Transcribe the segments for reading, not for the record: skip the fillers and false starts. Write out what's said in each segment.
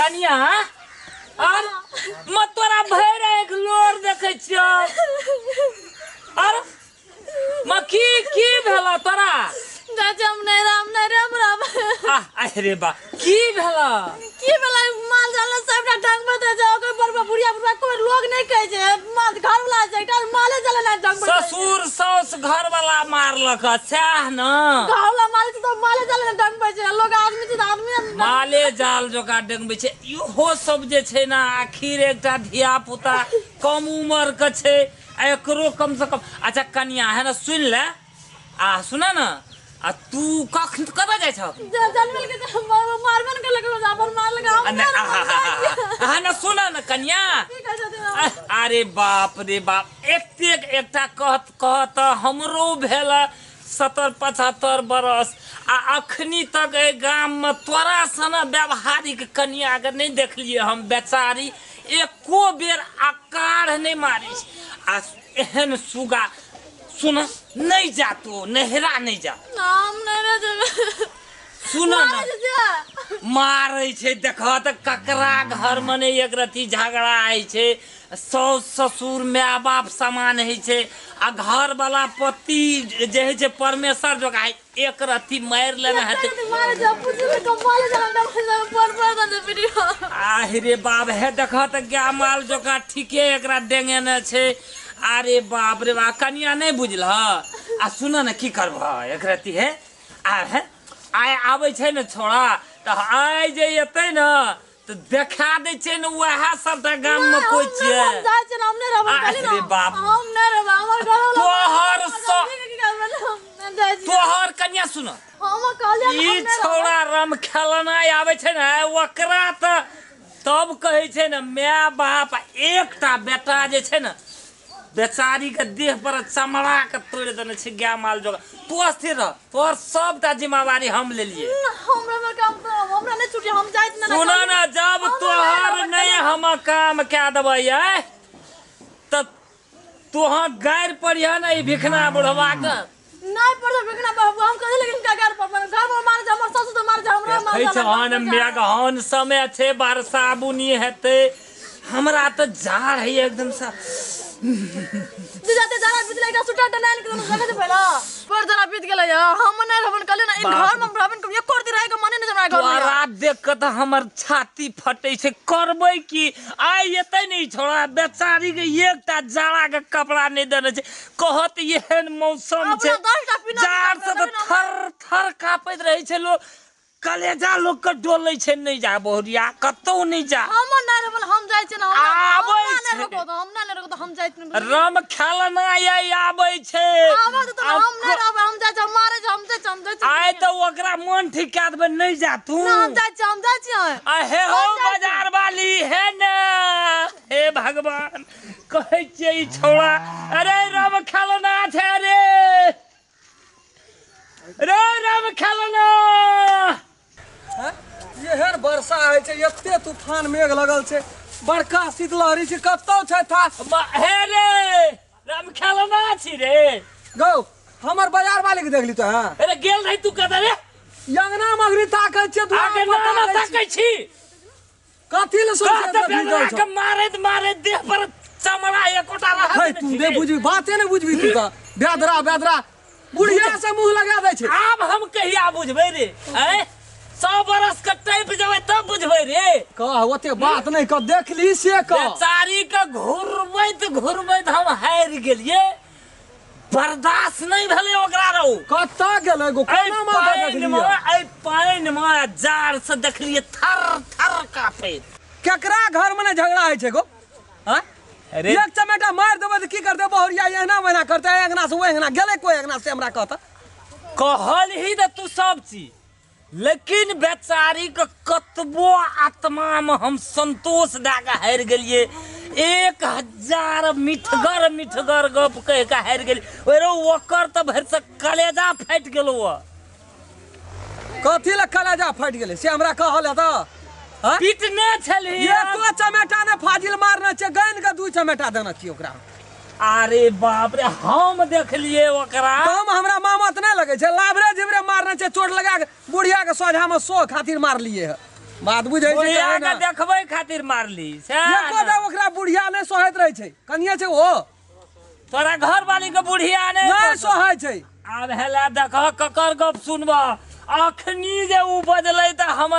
कनिया और मत तोरा भैर एक लोर देखे छियो और की भेला तोरा हम नहीं राम अरे बा की भेला माल जाल सबटा ढंग में दे जाओ कोई बरबा बुढ़िया बुढ़ा कोई लोग नहीं कहे छे माल घर वाला छै एकटा माले जले ना ढंग में ससुर सास घर वाला मारलक सह न घर वाला माल तो माले जले ना ढंग में छै लोग आदमी माले जाल जोका ढंग में छै इहो सब जे छै ना आखिर एकटा धिया पुता कम उम्र के छै एकरो कम से कम अच्छा कन्या है ना सुन ले सुना ना तू कब जाय छ जन्मल के मारबन के लगे अपन मार लगा ना सुना ना कन्या अरे बाप रे बाप एकटा कहत हमरो भेल 70-75 बरस अखनी तक ए गाम में तोरा सना व्यवहारिक कन्या के नहीं देखलिए हम बेचारी एको बेर आकार नहीं मारी एहन सुगा सुन नहीं जा तो नहरा नहीं जा नाम नहीं सुन मारे छे देख त ककरा घर में नहीं एक रती झगड़ा है छे सास ससुर माय बाप समान है छे घर वाला पति जे है छे परमेश्वर जो है एक रती मार लेना है रे बाप है देख त क्या माल जो का ठीके एकरा डेंगे न छे अरे बाप रे बाप कनिया नहीं बुझल सुन न की करब एक रती है आय आवे छे न छोड़ा तो आय जे एते न तो देखा दे छे न वह सबटा गाम में कोई छे अरे बाप तोहर कन्या सुन ई छोड़ा रम खेलना आवे छे न ओकरा त तब कहे छे न माय बाप एकटा बेटा जे छे न बेचारी के देह पर चमड़ा के तोड़ देने छे गाय माल जोगा तू स्थिर रह तोर सबटा जिम्मेवारी हम ले लिए हमरा नहीं छुटी हम जाइत ना सुना ना जब तोहर नहीं हम काम क्या देबै त तोहर गायर पड़िया ना ई भिखना बुढ़वा के नहीं पड़ो भिखना बाबू हम कहे लेकिन का गायर पर घर में मार जा हमर ससुर तो मार जा हमरा मार जा छहन मेघहन समय छे वर्षा बुनी हेते हमरा त झाड़ है एकदम सा जाते जरा बीत लेगा सुटा टलान के जगह से पहला पर जरा बीत गेलै हम नै रहबन कले ना इन घर में रहबन के एक कोर रहे के मने नै हमरा घर में रात देख के त हमर छाती फटै छै करबै की आइ एतै नहीं छोड़ा बेचारी के एकटा जाड़ा के कपड़ा नहीं देने छै कहत एहन मौसम छै जाड़ से त थर थर कापैत रहै छै लोग कलेजा लोग के डोलै छै नहीं जा बहुरिया कतौ नहीं जा हम नै रहबन हम जाय छै ना आबै छै हम नै रहब त हम जाय छै रम खेलना आबै छै आबै त हम नै रहब हम जाय छै मारे हम जाय छै आइ त ओकरा मन ठीक कए देबै नहीं जा तू हम जाय छै हे हो बाजार वाली है ना हे भगवान कहै छै ई छोड़ा अरे रम खेलना छै रे रम खेलना एहन वर्षा है छै एते तूफान मेघ लगल छै बड़का शीतलहरी छै कतौ छै था हे रे राम खेलना छी रे गौ हमर बाजार वाले के देखली त अरे गेल रही तू कत रे यंगना मगरी ताकै छै तू आगे ना ताकै छी कथि ले सोच के मारे देह पर चमड़ा एकोटा रह है तू दे बुझी बाते नै बुझबी तू त बेदरा बुढ़िया से मुंह लगा दे छै अब हम कहिया बुझबै रे 100 बरस के टैप जबै तब बुझबै रे कह ओते बात नहीं क देखली से क बेचारी के घुरबैत हम हार गेलिए बर्दाश्त नहीं भेले ओकरा रौ कत गेलै गो कोना माथा देखलिए ए पाइन में जाड़ से देखलिए थर थर कापे केकरा घर में न झगड़ा है छै गो हां अरे एक चमेटा मार देबै त की करते बहुरिया एहना महीना करते एकना से ओहना गेलै कोई एकना से हमरा कहत कहल ही त तू सब चीज लेकिन बेचारी के कतबो आत्मा में हम संतोष दे के हार गेलिए 1000 मिठगर गप कह के हार गेलिए ओकर त भर से कलेजा फाट गेलो कथि ले कलेजा फाट गेलै से हमरा कहल त पीटने छली एको चमेटा ने फाजिल मारना छै गन के 2 चमेटा देना छी ओकरा अरे बाप रे हम देखलिए ओकरा हम हमरा मामत नहीं लगे छै लाभरे जिबरे मारना छै चोट लगा के बुढ़िया के सोझा में 100 खातिर मार लिए है बात बुझै छै बुढ़िया कहे के ना देखबै खातिर मारली से एको दे ओकरा बुढ़िया नहीं सोहैत रहे छै कनिए छै ओ तोरा घर वाली के बुढ़िया नहीं नहीं सोहै छै आब हेला देखह ककर गप सुनबा अखनी जे उ बजलै त हम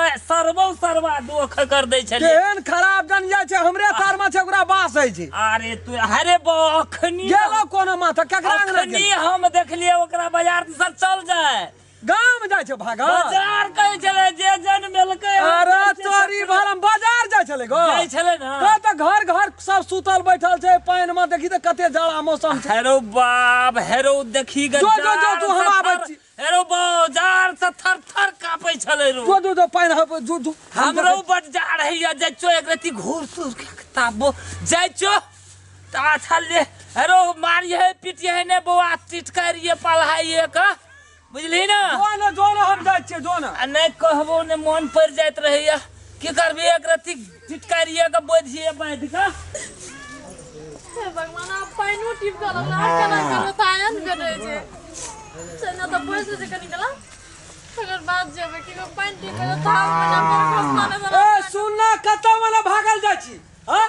सर्वा दोख कर दै छलिए केहन खराब जनिया छै हमरे तार में छै ओकरा बास है छै अरे तू अरे अखनी गेलो कोनो माथा केकरा अंगना अखनी गेल हम देखलिए ओकरा बाजार से चल जाए गांव जाय छै भागा बाजार कहै छले जे जन्मेलकै अरे चोरी भरम बाजार जाय छले गो जाइ छले ना त घर घर सब सुतल बैठल छै पानी में देखी त कते जाड़ा मौसम छै हेरो बाप हेरो देखी ग जो तू हम आबै छी हेरो बाजार से थर थर कापै छले रो जो पानी जो हमरो बट जा रही है जाइचो एक रति घूर सुर के ताबो जाइचो ता छले हेरो मारिए पिटिए ने बौआ टिटकारिए पढ़ाइए का बुझली ना जोनो हम जाय छियै जोनो आ नहीं कहबो ने मन पड़ जाइत रहैया की करबे एक रति टिटकारिए के बोझिए बांध के हे भगवान आप पाइनो टिप कर ला केना करो तायन भेटै छै से न त पैसे से कनी कला अगर बात जेबे कि पाइन टिप कर थाल में ना पर खसना ने ए सुनना कतौ वाला भागल जाय छी हां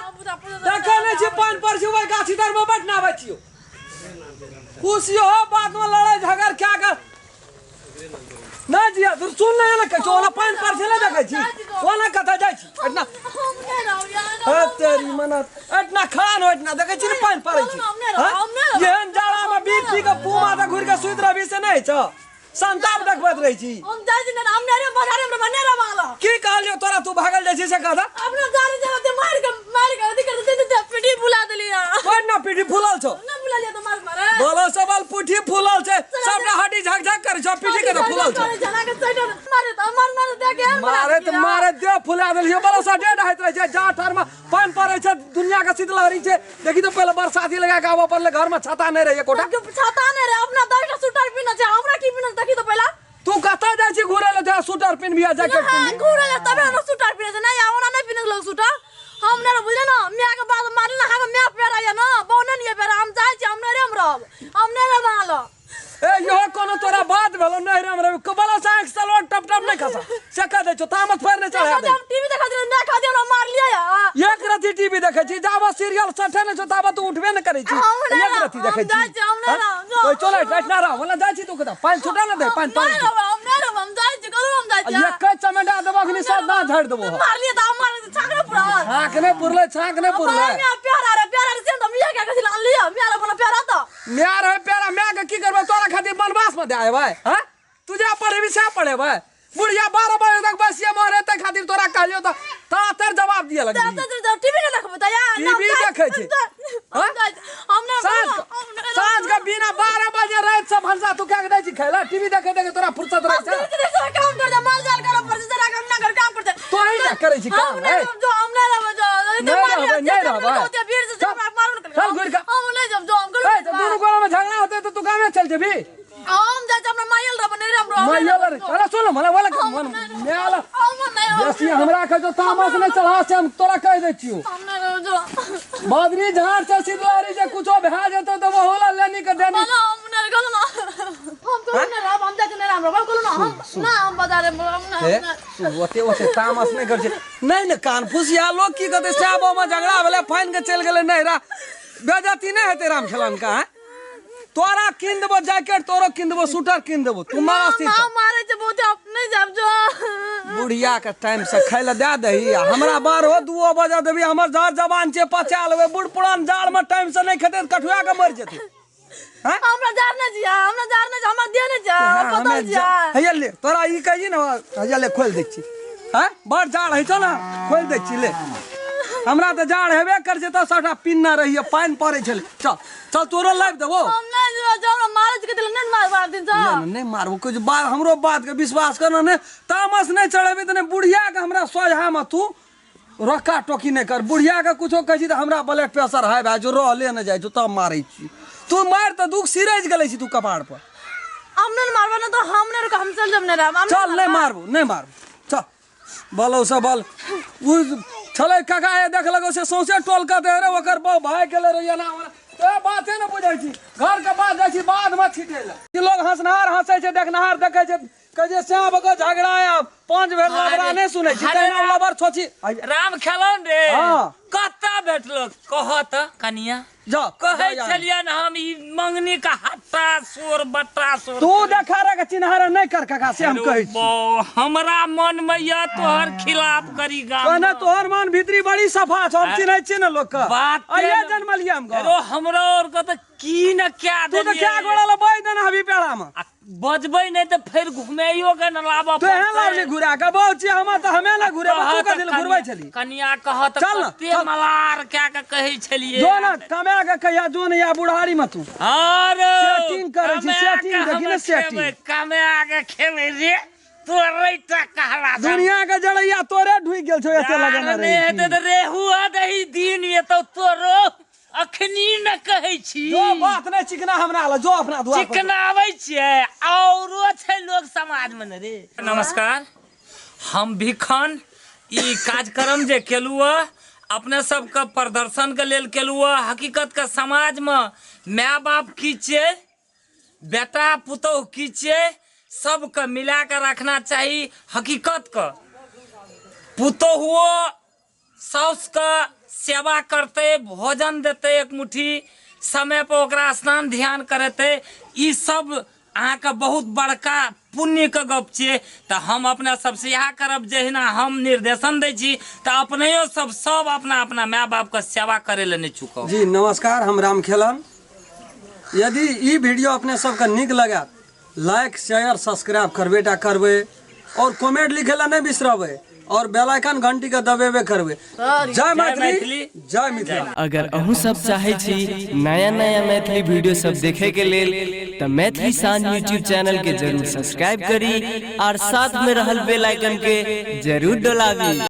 देखै नै छी पाइन पर छी ओइ गाछी तर में बैठना आबै छियो खुशी हो बात में लड़ाई झगड़ क्या कर ना जिया तू सुन ले ना कछो वाला पाइन पर छले देखै छी ओना कथा जाय छी एतना हम नै रहौ यार ए तेरी मना एतना खान हो एतना देखै छी पाइन पड़ै छी एहन जाड़ा में बीप पी के पुमा त घुर के सुइत रहबी से नै छ संताप देखबत रही छी हम जाय छी ना हम नै रे बाजारे में बने रे माला की कहलियो तोरा तू भागल जाय छी से कहा अपना जाने जरा ते मार के अथी कर दे पिटी बुला देलिया कोन ना पीठी फुलल छ ना बुला लिया तो मार मारे बोलो सबल पुठी फुलल छै सबटा हड्डी झक झक करे छ पीठी के फुलल छ जना के चैट मारे त मार दे के मारे दे फुला देलियो बोलो सा डेड होइत रहे छै जा ठार में पानी पड़े छै दुनिया के शीतलहरी छै देखी तो पहले बरसाती लगा के आबो पड़ले घर में छाता नहीं रहे कोटा छाता नहीं रे अपना 10 टा सूटर पिन छै हमरा की पिन देखी तो पहला तू कता जाय छी घुरे ले जा सूटर पिन बिया जैकेट पिन घुरे ले तबे न सूटर पिन छै नहीं आवना नहीं पिन लोग सूटर हम ने बुझले ना मिया के बात मारले ना हम मिया पेरा या ना बौने नहीं पेरा हम जाय छी हम ने रेम रहब हम ने रे मालो ए यो कोनो तोरा बात भेलो नहीं राम रे कबला सा एक सलोट टप टप नहीं खसा से कह दे छ तामत फेर नहीं चढ़ा दे हम टीवी देखा दे ना खा दे ना मार लिया या एक रति टीवी देखे छी जाबो सीरियल सठे नहीं छ ताबो तू उठबे न करे छी एक रति देखे छी कोई चले बैठना रह वाला जाय छी तू कता पानी छुटा न दे पानी पानी हम जाय छी करू हम जाय छी ये कई चमेटा दबा के सब ना झाड़ देबो मार लिया त मार छाकरे पूरा छाक ने पुरले मिया प्यारा रे से त मिया के कथि लान लिया मिया रे प्यारा त म्यार है प्यारा म्या के की करबे तोरा खातिर बनवास में दे आए भाई हां तुझे पढ़े भी से पढ़े भाई बुढ़िया 12 बजे तक बसिया मारे त खातिर तोरा कहलियो त तर जवाब दिया लगी टीवी नहीं देखबो त यार टीवी देखे छी हमने साँझ के बिना 12 बजे रात से भंसा तू क्या दे छी खेला टीवी देखे देखे तोरा फुर्सत रहे छै काम कर दे माल जाल कर पर जरा काम ना कर काम करते तो ही ना करे छी काम है जो हमने नहीं रहबा होते वीर से जब मारून कर चल घुर का हम नहीं जब जो हम कर ए तो दोनों गोला में झगड़ा होते तो तू गांव में चल जेबी हम जा अपना मायल रे बने रे हम मायल रे अरे सुन मला वाला म्याला हम नहीं जैसे हमरा के जो तामस ने चढ़ा से हम तोरा कह दे छियो हमने जो मादरी झाड़ से शीतलहरी से कुछो भा जेतो तो वो होला लेनी के देनी हमने गलो ना हम को ने राम हम जाके ने राम रे बोलो ना हम ना हम बाजारे हम ओते ओते तामस नहीं कर नहीं न कान फुसिया लोग की कहते साबो में झगड़ा भेले फाइन के चल गेले नहीं रा बेजती नहीं हेते राम खेलन का तोरा किन देबो जैकेट तोरो किन देबो सूटर किन देबो तू मारा स्थित हम मारे जे बहुत अपने जब जो बुढ़िया के टाइम से खैले दे दही हमरा 12-2 बजे देबी हमर जहर जवान छे पचा लेबे बुढ़ पुरान जाड़ में टाइम से नहीं खेते कठुआ के मर जेते हमरा जार न जिया हमरा जार न हमरा दे न जा पता जिया हैया ले तोरा ई कही न हैया ले खोल दै छी हैं बड़ जाड़ है छ ना खोल दै छी ले हमरा त जाड़ हेबे कर जे त सबटा पिन्ना रहिए पानी पड़े छले चल चल तोरो लाइव देबो हम नहीं जो हमरा मारे के दिल नहीं मार दिन छ नहीं मारबो कुछ बात हमरो बात के विश्वास करना ने तामस नहीं चढ़ेबे त ने बुढ़िया के हमरा सोझा में तू रोका टोकी नहीं कर बुढ़िया के कुछो कहि त हमरा ब्लड प्रेशर हाई भा जो रह ले न जाय जो तब मारै छी तू मार त दुख सिरज गेलै छी तू कपाड़ पर हमने मारबा न तो हमने रुक हम चल जब ने राम चल नहीं मारबो चल बोलो सब बोल उ छले काका ए देख लगो से सौसे टोल का दे रे ओकर बौ भाई गेले रे ना ए बाते न बुझै छी घर के बात जाय छी बाद में छिटेला कि लोग हंसनहार हंसै छै देखनहार देखै छै कजे श्याम को झगड़ा है 5 बेर लबरा नहीं सुनै छी तैना लबर छोची राम खेलन रे हाँ। कत्ता बैठलो कहत कनिया जा कहै छलियन हम ई मंगनी का हट्टा सोर बट्टा सोर तू देखा रे के चिन्हारा नहीं कर काका से हम कहै छी हमरा मन में या तोहर खिलाफ करी गाम कहना तोहर मन भीतरी बड़ी सफा छ हम चिन्है छी न लोग का बात आइए जन्मलिया हम रो हमरा और को तो की न क्या तू तो क्या गोड़ा बई देना हबी पेड़ा में बजबै नहीं तो फिर घुमेइयो के न लाबा तो है लावली घुरा के बहुत छी हम त हमें ना घुरे तू का दिल घुरबै छली कनिया कहत चल न, कते मलार क्या के कहै छलिए जो ना कमे के कहिया जो न या बुढ़ारी में तू अरे सेटिंग करै छी सेटिंग देखि न सेटिंग कमे आगे खेबै रे तोरेटा कहला दुनिया के जड़ैया तोरे ढुई गेल छौ एते लगन रे नहीं रेहू आ दही दिन ये तो तोरो अखनी न कहै छी जो बात नहीं चिकना हमरा ल जो अपना दुआ चिकनाबै छियै औरो छै लोग समाज में रे नमस्कार हम भिखन ई कार्यक्रम जे केलुआ अपने सबके प्रदर्शन के लेल केलुआ हकीकत के समाज में माय बाप की छै बेटा पुतौह की छै सबके मिला के रखना चाहिए हकीकत का पुतौहुओ साउस का सेवा करते भोजन देते एक मुट्ठी समय पर ओकरा स्नान ध्यान करते ई सब अहाँ का बहुत बड़का पुण्य के गप छियै तो हम अपना सबसे यह करब जहिना हम निर्देशन दै छी तो अपने सब अपना अपना माय बाप के सेवा करे ले नहीं चुको जी नमस्कार हम राम खेलन यदि ई वीडियो अपने सबके नीक लगे लाइक शेयर सब्सक्राइब करबेटा करबे और कमेंट लिखे ला नहीं बिसरबे और बेल आइकन घंटी के दबेबे करबे जय मैथिली जय मिथिला अगर अहू सब चाहे छी नया नया मैथिली वीडियो सब देखे के लेल तो मैथिली साँझ यूट्यूब चैनल के जरूर सब्सक्राइब करी और साथ में रहल बेल आइकन के जरूर दबावी।